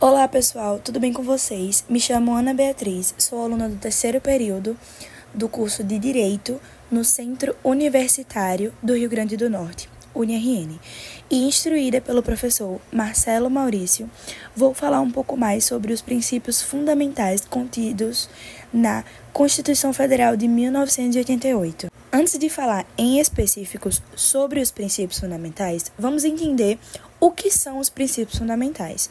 Olá pessoal, tudo bem com vocês? Me chamo Ana Beatriz, sou aluna do terceiro período do curso de Direito no Centro Universitário do Rio Grande do Norte, UniRN, e instruída pelo professor Marcelo Maurício, vou falar um pouco mais sobre os princípios fundamentais contidos na Constituição Federal de 1988. Antes de falar em específicos sobre os princípios fundamentais, vamos entender o que são os princípios fundamentais.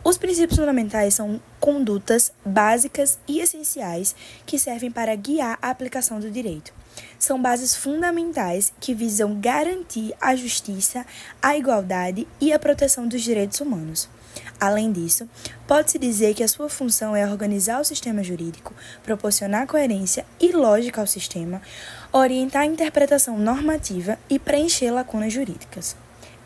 Os princípios fundamentais são condutas básicas e essenciais que servem para guiar a aplicação do direito. São bases fundamentais que visam garantir a justiça, a igualdade e a proteção dos direitos humanos. Além disso, pode-se dizer que a sua função é organizar o sistema jurídico, proporcionar coerência e lógica ao sistema, orientar a interpretação normativa e preencher lacunas jurídicas.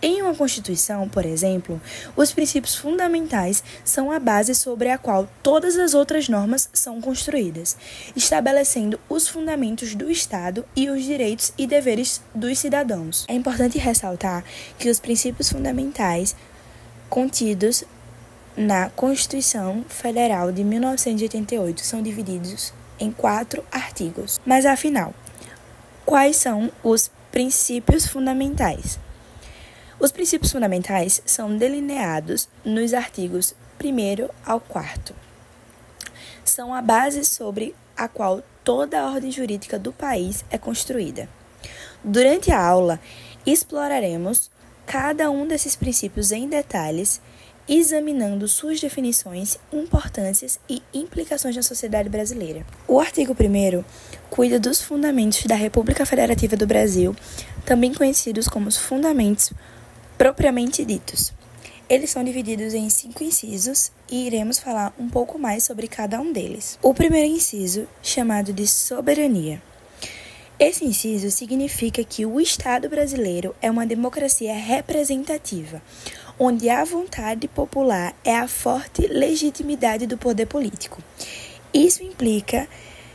Em uma Constituição, por exemplo, os princípios fundamentais são a base sobre a qual todas as outras normas são construídas, estabelecendo os fundamentos do Estado e os direitos e deveres dos cidadãos. É importante ressaltar que os princípios fundamentais contidos na Constituição Federal de 1988 são divididos em 4 artigos. Mas, afinal, quais são os princípios fundamentais? Os princípios fundamentais são delineados nos artigos 1º ao 4º. São a base sobre a qual toda a ordem jurídica do país é construída. Durante a aula, exploraremos cada um desses princípios em detalhes, examinando suas definições, importâncias e implicações na sociedade brasileira. O artigo 1º cuida dos fundamentos da República Federativa do Brasil, também conhecidos como os fundamentos propriamente ditos. Eles são divididos em 5 incisos e iremos falar um pouco mais sobre cada um deles. O primeiro inciso, chamado de soberania. Esse inciso significa que o Estado brasileiro é uma democracia representativa, onde a vontade popular é a forte legitimidade do poder político. Isso implica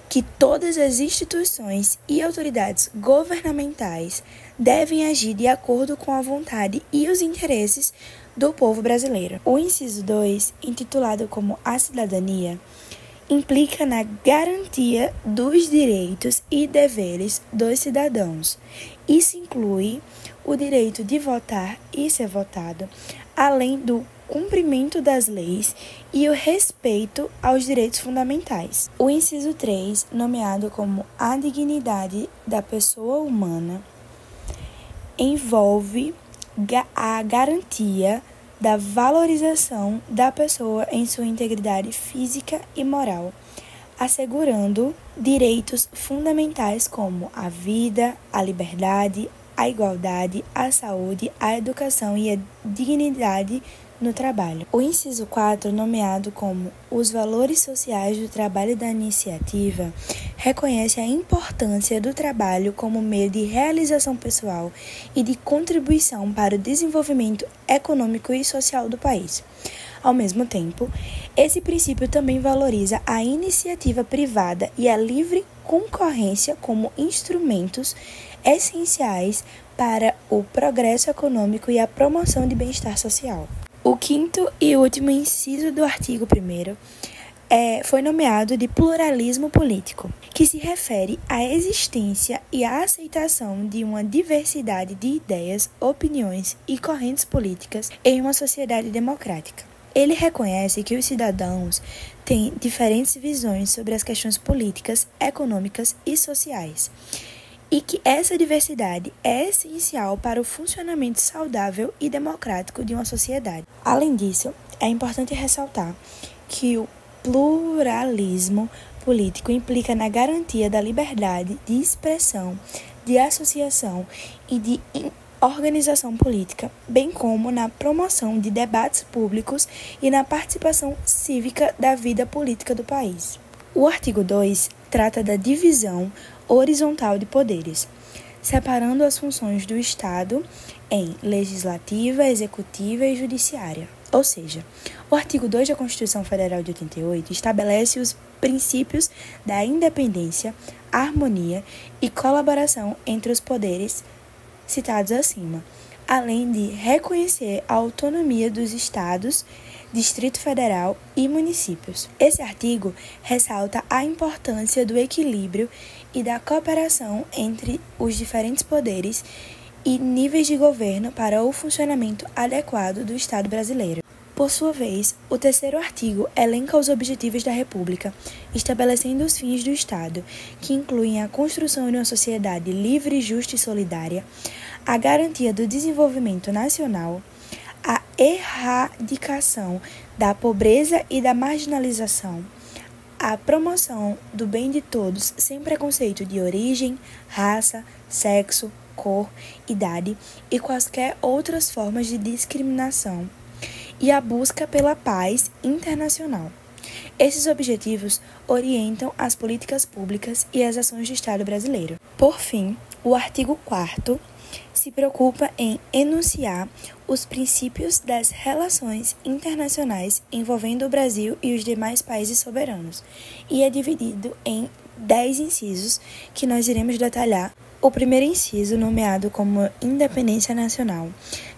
que todas as instituições e autoridades governamentais devem agir de acordo com a vontade e os interesses do povo brasileiro. O inciso 2, intitulado como a cidadania, implica na garantia dos direitos e deveres dos cidadãos. Isso inclui o direito de votar e ser votado, além do cumprimento das leis e o respeito aos direitos fundamentais. O inciso 3, nomeado como a dignidade da pessoa humana, envolve a garantia da valorização da pessoa em sua integridade física e moral, assegurando direitos fundamentais como a vida, a liberdade, a igualdade, a saúde, a educação e a dignidade no trabalho. O inciso 4, nomeado como os valores sociais do trabalho e da iniciativa, reconhece a importância do trabalho como meio de realização pessoal e de contribuição para o desenvolvimento econômico e social do país. Ao mesmo tempo, esse princípio também valoriza a iniciativa privada e a livre concorrência como instrumentos essenciais para o progresso econômico e a promoção de bem-estar social. O 5º e último inciso do artigo 1º foi nomeado de pluralismo político, que se refere à existência e à aceitação de uma diversidade de ideias, opiniões e correntes políticas em uma sociedade democrática. Ele reconhece que os cidadãos têm diferentes visões sobre as questões políticas, econômicas e sociais, e que essa diversidade é essencial para o funcionamento saudável e democrático de uma sociedade. Além disso, é importante ressaltar que o pluralismo político implica na garantia da liberdade de expressão, de associação e de organização política, bem como na promoção de debates públicos e na participação cívica da vida política do país. O artigo 2 trata da divisão horizontal de poderes, separando as funções do Estado em legislativa, executiva e judiciária. Ou seja, o artigo 2 da Constituição Federal de 88 estabelece os princípios da independência, harmonia e colaboração entre os poderes citados acima, além de reconhecer a autonomia dos Estados Distrito Federal e municípios. Esse artigo ressalta a importância do equilíbrio e da cooperação entre os diferentes poderes e níveis de governo para o funcionamento adequado do Estado brasileiro. Por sua vez, o terceiro artigo elenca os objetivos da República, estabelecendo os fins do Estado, que incluem a construção de uma sociedade livre, justa e solidária, a garantia do desenvolvimento nacional, a erradicação da pobreza e da marginalização, a promoção do bem de todos sem preconceito de origem, raça, sexo, cor, idade e quaisquer outras formas de discriminação, e a busca pela paz internacional. Esses objetivos orientam as políticas públicas e as ações do Estado brasileiro. Por fim, o artigo 4º se preocupa em enunciar os princípios das relações internacionais envolvendo o Brasil e os demais países soberanos, e é dividido em 10 incisos que nós iremos detalhar. O primeiro inciso, nomeado como Independência Nacional,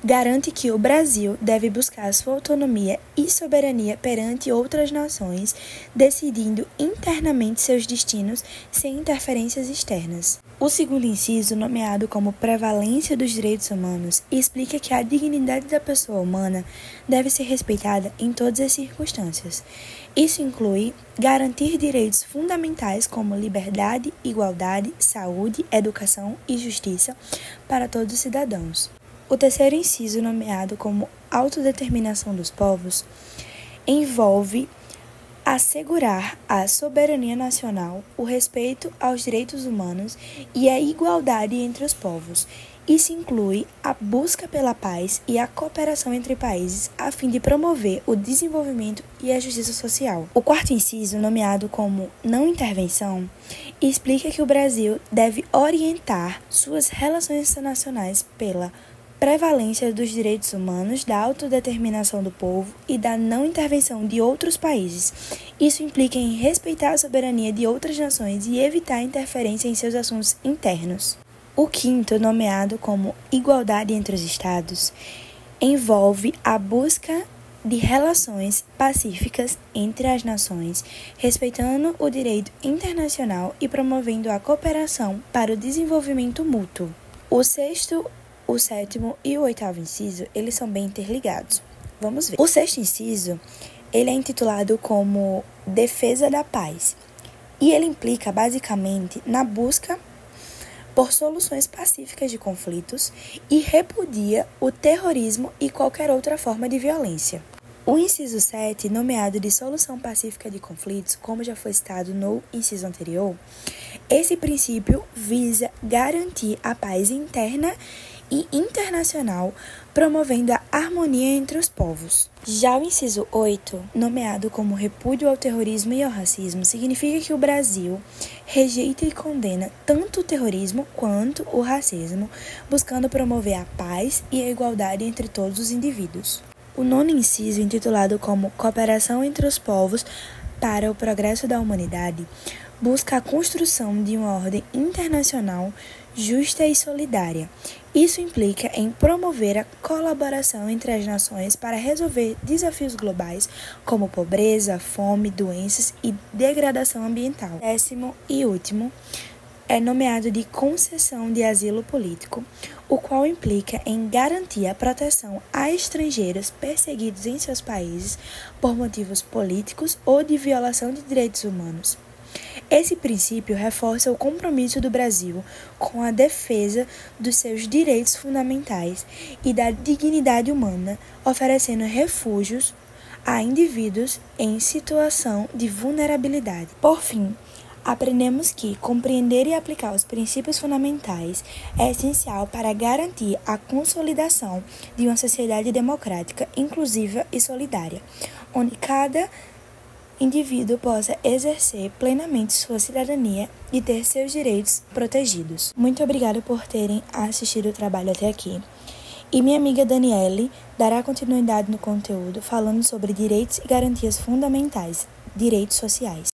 garante que o Brasil deve buscar sua autonomia e soberania perante outras nações, decidindo internamente seus destinos sem interferências externas. O segundo inciso, nomeado como Prevalência dos Direitos Humanos, explica que a dignidade da pessoa humana deve ser respeitada em todas as circunstâncias. Isso inclui garantir direitos fundamentais como liberdade, igualdade, saúde, educação e justiça para todos os cidadãos. O terceiro inciso, nomeado como Autodeterminação dos Povos, envolve assegurar a soberania nacional, o respeito aos direitos humanos e a igualdade entre os povos. Isso inclui a busca pela paz e a cooperação entre países a fim de promover o desenvolvimento e a justiça social. O quarto inciso, nomeado como Não Intervenção, explica que o Brasil deve orientar suas relações internacionais pela prevalência dos direitos humanos, da autodeterminação do povo e da não intervenção de outros países. Isso implica em respeitar a soberania de outras nações e evitar interferência em seus assuntos internos. O quinto, nomeado como Igualdade entre os Estados, envolve a busca de relações pacíficas entre as nações, respeitando o direito internacional e promovendo a cooperação para o desenvolvimento mútuo. O sexto, o sétimo e o oitavo inciso, eles são bem interligados. Vamos ver. O sexto inciso, ele é intitulado como Defesa da Paz, e ele implica basicamente na busca por soluções pacíficas de conflitos e repudia o terrorismo e qualquer outra forma de violência. O inciso 7, nomeado de Solução Pacífica de Conflitos, como já foi citado no inciso anterior, esse princípio visa garantir a paz interna e internacional, promovendo a harmonia entre os povos. Já o inciso 8, nomeado como Repúdio ao Terrorismo e ao Racismo, significa que o Brasil rejeita e condena tanto o terrorismo quanto o racismo, buscando promover a paz e a igualdade entre todos os indivíduos. O nono inciso, intitulado como Cooperação entre os Povos para o Progresso da Humanidade, busca a construção de uma ordem internacional justa e solidária. Isso implica em promover a colaboração entre as nações para resolver desafios globais como pobreza, fome, doenças e degradação ambiental. Décimo e último é nomeado de Concessão de Asilo Político, o qual implica em garantir a proteção a estrangeiros perseguidos em seus países por motivos políticos ou de violação de direitos humanos. Esse princípio reforça o compromisso do Brasil com a defesa dos seus direitos fundamentais e da dignidade humana, oferecendo refúgios a indivíduos em situação de vulnerabilidade. Por fim, aprendemos que compreender e aplicar os princípios fundamentais é essencial para garantir a consolidação de uma sociedade democrática, inclusiva e solidária, onde cada indivíduo possa exercer plenamente sua cidadania e ter seus direitos protegidos. Muito obrigada por terem assistido o trabalho até aqui. E minha amiga Daniele dará continuidade no conteúdo falando sobre direitos e garantias fundamentais, direitos sociais.